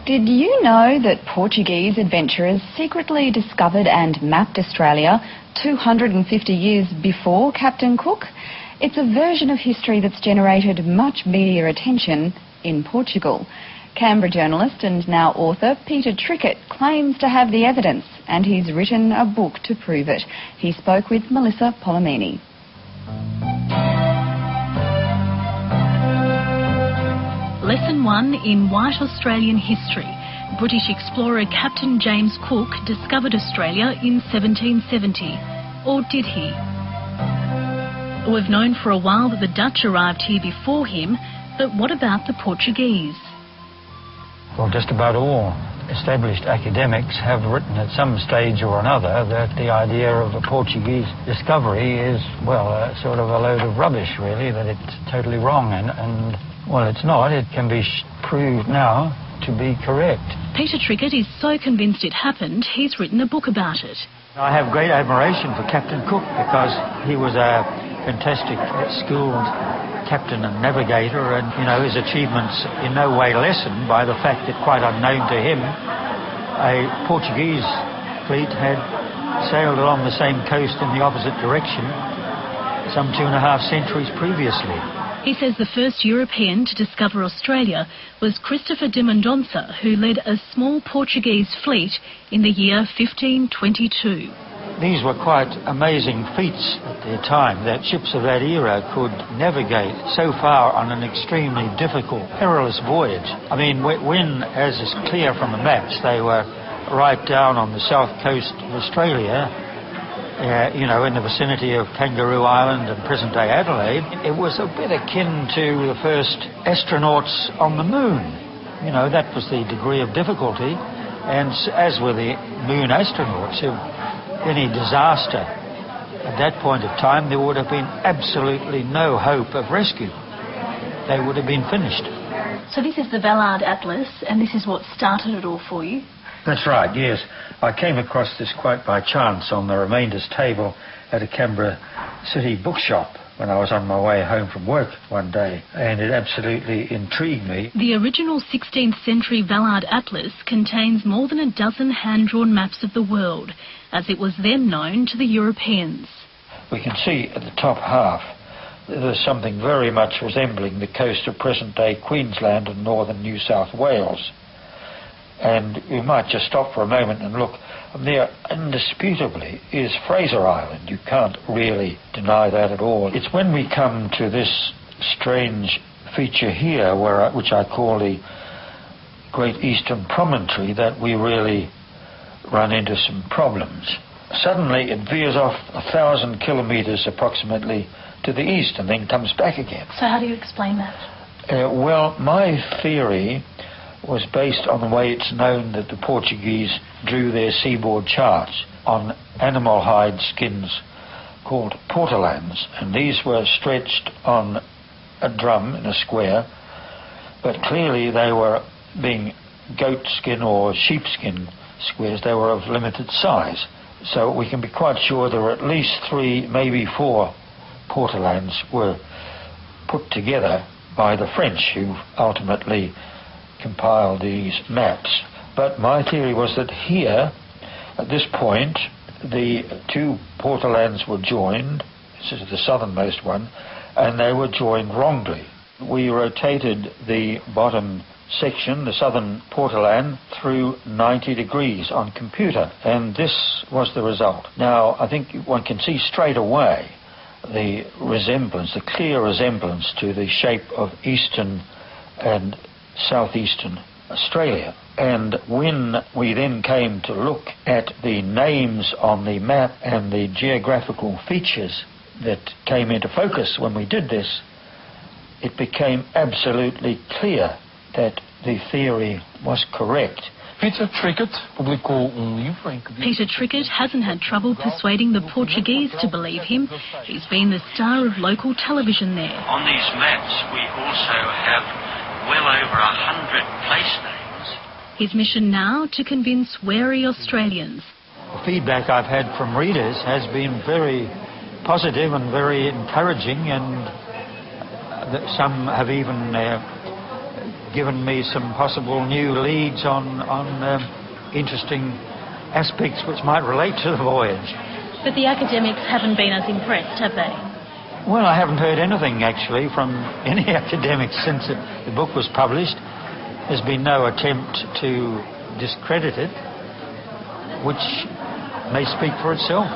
Did you know that Portuguese adventurers secretly discovered and mapped Australia 250 years before Captain Cook? It's a version of history that's generated much media attention in Portugal. Canberra journalist and now author Peter Trickett claims to have the evidence, and he's written a book to prove it. He spoke with Melissa Polomini. Lesson 1 in White Australian history. British explorer Captain James Cook discovered Australia in 1770. Or did he? We've known for a while that the Dutch arrived here before him, but what about the Portuguese? Well, just about all established academics have written at some stage or another that the idea of a Portuguese discovery is, well, sort of a load of rubbish, really, that it's totally wrong. And well, it's not. It can be proved now to be correct. Peter Trickett is so convinced it happened, he's written a book about it. I have great admiration for Captain Cook because he was a fantastic, skilled captain and navigator, and, you know, his achievements in no way lessened by the fact that, quite unknown to him, a Portuguese fleet had sailed along the same coast in the opposite direction some 2.5 centuries previously. He says the first European to discover Australia was Cristóvão de Mendonça, who led a small Portuguese fleet in the year 1522. These were quite amazing feats at their time, that ships of that era could navigate so far on an extremely difficult, perilous voyage. I mean, when, as is clear from the maps, they were right down on the south coast of Australia, you know, in the vicinity of Kangaroo Island and present-day Adelaide, it was a bit akin to the first astronauts on the moon. You know, that was the degree of difficulty, and as with the moon astronauts, if any disaster at that point of time, there would have been absolutely no hope of rescue. They would have been finished. So this is the Ballard Atlas, and this is what started it all for you? That's right, yes. I came across this quite by chance on the remainders table at a Canberra city bookshop when I was on my way home from work one day, and it absolutely intrigued me. The original 16th century Ballard Atlas contains more than a dozen hand-drawn maps of the world, as it was then known to the Europeans. We can see at the top half there's something very much resembling the coast of present-day Queensland and northern New South Wales. And we might just stop for a moment and look. There, indisputably, is Fraser Island. You can't really deny that at all. It's when we come to this strange feature here, which I call the Great Eastern Promontory, that we really run into some problems. Suddenly it veers off 1,000 kilometres approximately to the east and then comes back again. So how do you explain that? Well, my theory was based on the way it's known that the Portuguese drew their seaboard charts on animal hide skins called portolans, and these were stretched on a drum in a square, but clearly they were, being goat skin or sheepskin squares, they were of limited size. So we can be quite sure there were at least 3, maybe 4 portolans were put together by the French, who ultimately compiled these maps. But my theory was that here, at this point, the 2 portolans were joined. This is the southernmost one, and they were joined wrongly. We rotated the bottom section, the southern portolan, through 90 degrees on computer, and this was the result. Now, I think one can see straight away the resemblance, the clear resemblance to the shape of eastern and southeastern Australia. And when we then came to look at the names on the map and the geographical features that came into focus when we did this, it became absolutely clear that the theory was correct. Peter Trickett publicou livro em que... Peter Trickett hasn't had trouble persuading the Portuguese to believe him. He's been the star of local television there. On these maps we also have well over 100 place names. His mission now to convince wary Australians. The feedback I've had from readers has been very positive and very encouraging, and some have even given me some possible new leads on interesting aspects which might relate to the voyage. But the academics haven't been as impressed, have they? Well, I haven't heard anything actually from any academics since the book was published. There's been no attempt to discredit it, which may speak for itself.